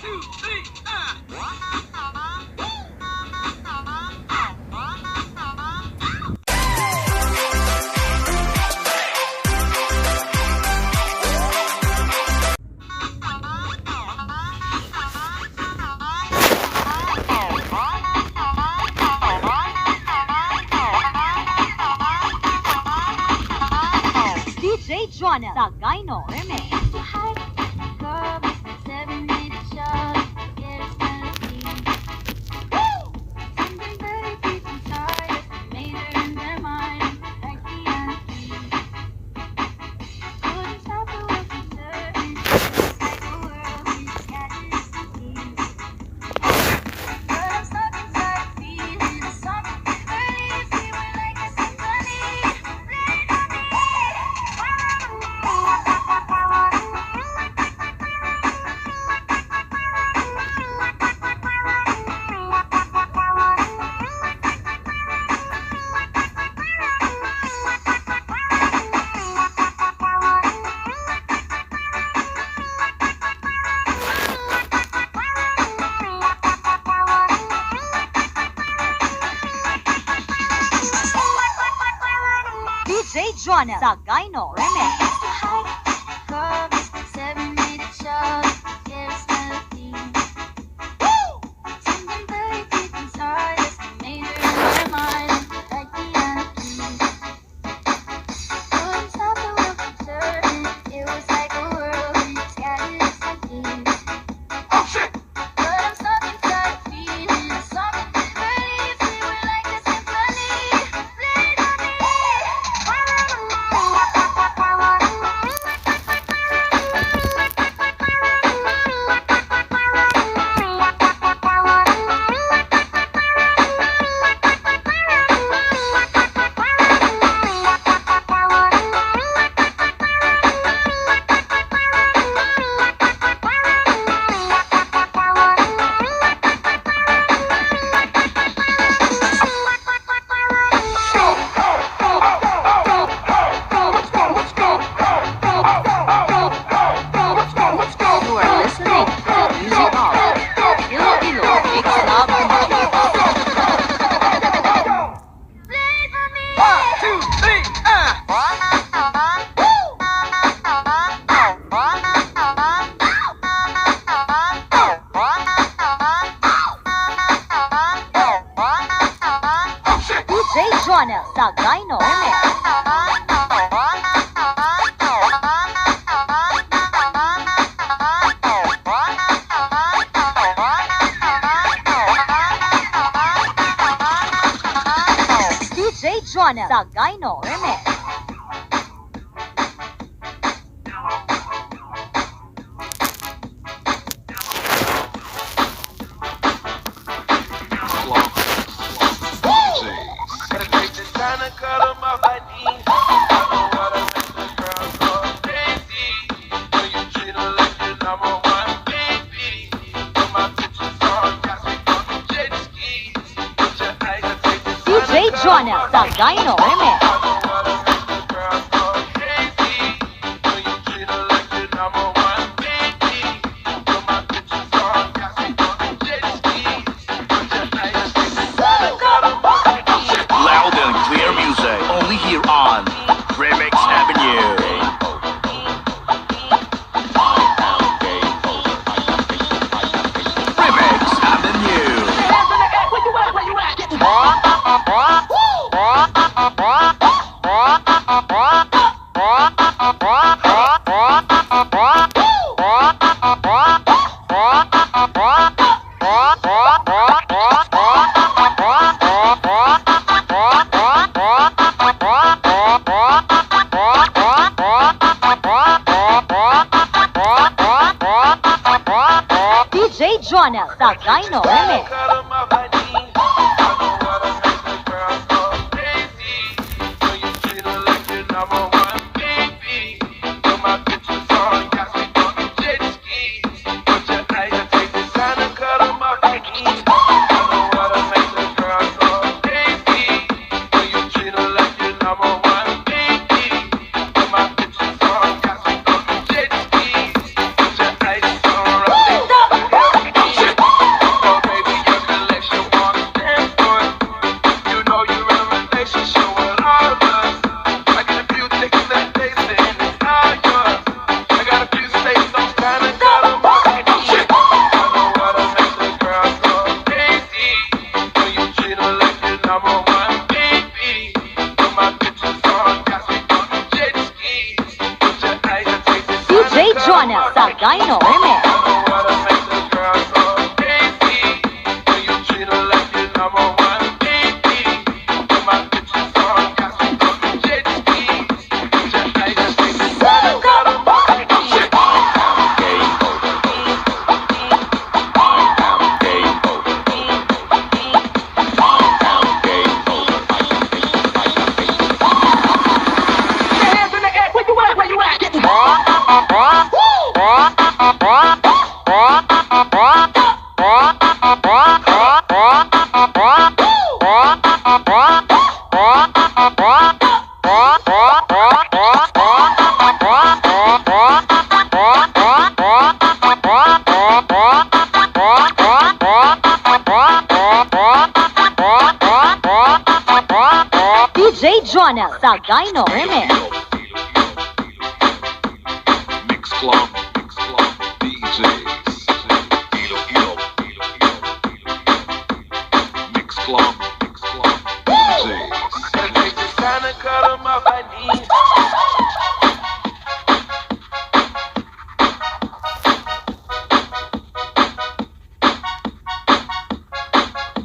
2, 3, DJ Jonah sa Gyno Remix. DJ Jonah sa Gyno Remix. DJ Jonah sa Gyno Remix. DJ Jonah sa Gyno Remix. DJ Jonah sa Gyno Remix. Loud and clear music, only here on Remix Avenue. Remix Avenue. DJ Jonah sa Gyno Remix. DJ Jonel sa Gyno Remix. Mix Club DJs. Mix Club DJs. It's time to cut 'em off my knees.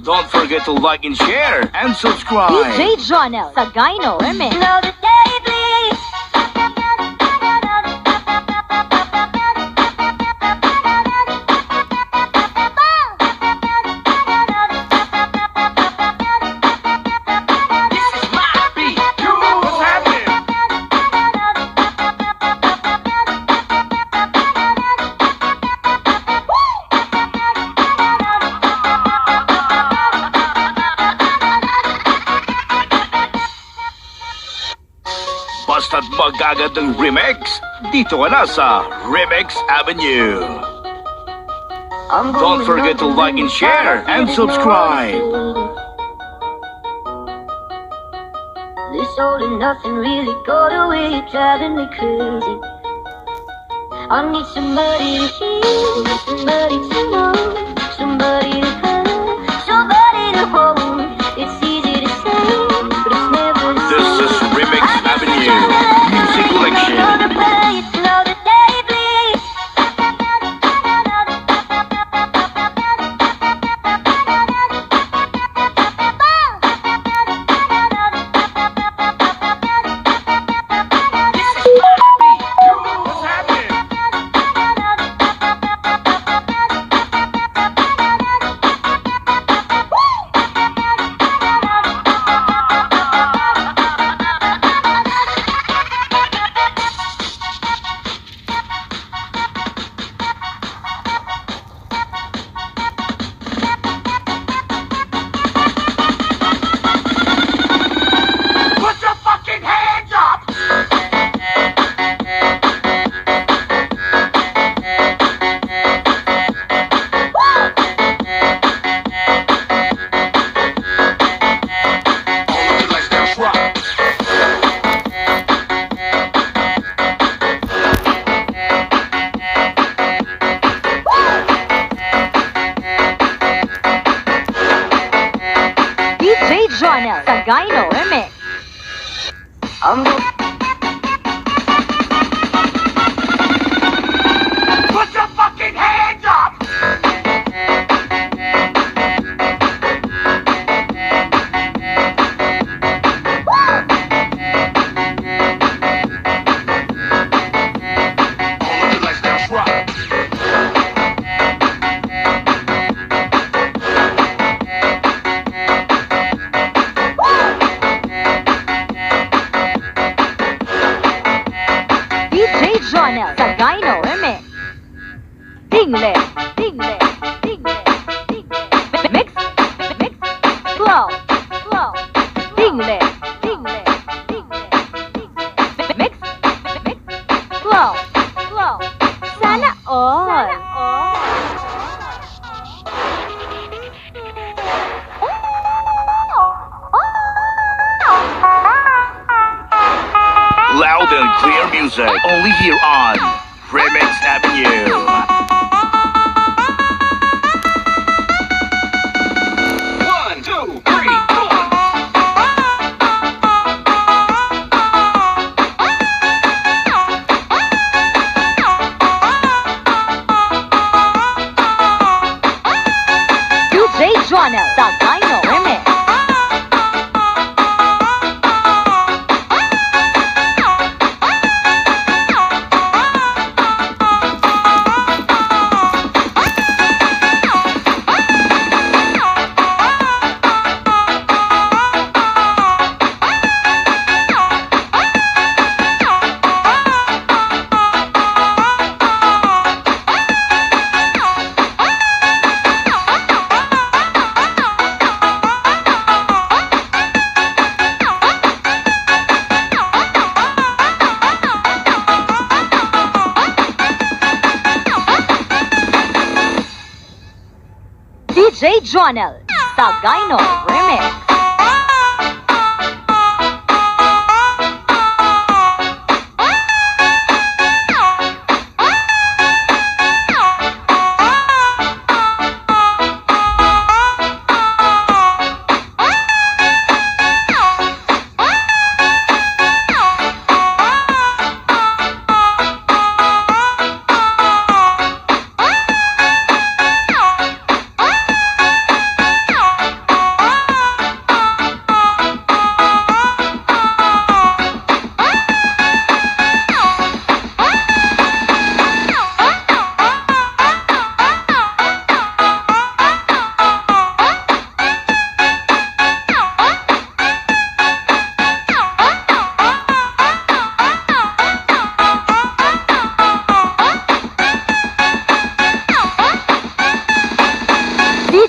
Don't forget to like and share and subscribe. DJ Jonel sa Gyno Remix. This is my beat. What's happening? Basta't magagandang remix, dito ka na sa Remix Avenue. Don't forget to like and share and subscribe. This all and nothing really got away, driving me crazy. I need somebody to hear, somebody to know, somebody to hug, somebody to hold. It's easy to say, but it's never the This same. is Remix Avenue Music Collection. Another play, it's another day, please. This is my beat. What's happening? Put your fucking hands up! All of you like that rock. DJ Jonel sa Gyno Remix. Put your fucking hands up! All of you like that rock. DJ Jonel sa Gyno Remix. Dingle, dingle, dingle, dingle. Mix, mix, slow, slow. Dingle, dingle, dingle, dingle. Mix, mix, slow, slow. Sana all. Sana all. Loud and clear music, only here on Remix Avenue. 1, 2, 3, 4. DJ Jonel sa Gyno Remix. DJ Jonel, Tagaino Remix.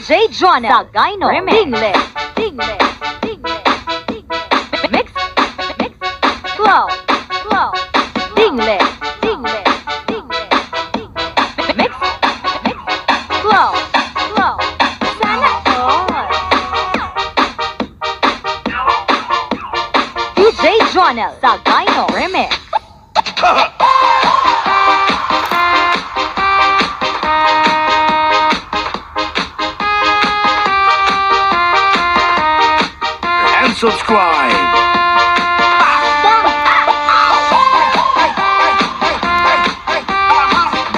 DJ Jonel, Tagaino Remix. Dingle. Mix. Flow. Dingle. Mix. Flow. Sana all. DJ Jonel, Tagaino Remix. Subscribe.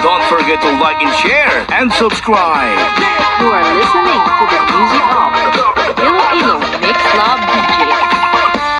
Don't forget to like and share and subscribe. You are listening to the music of Filipino Mix Love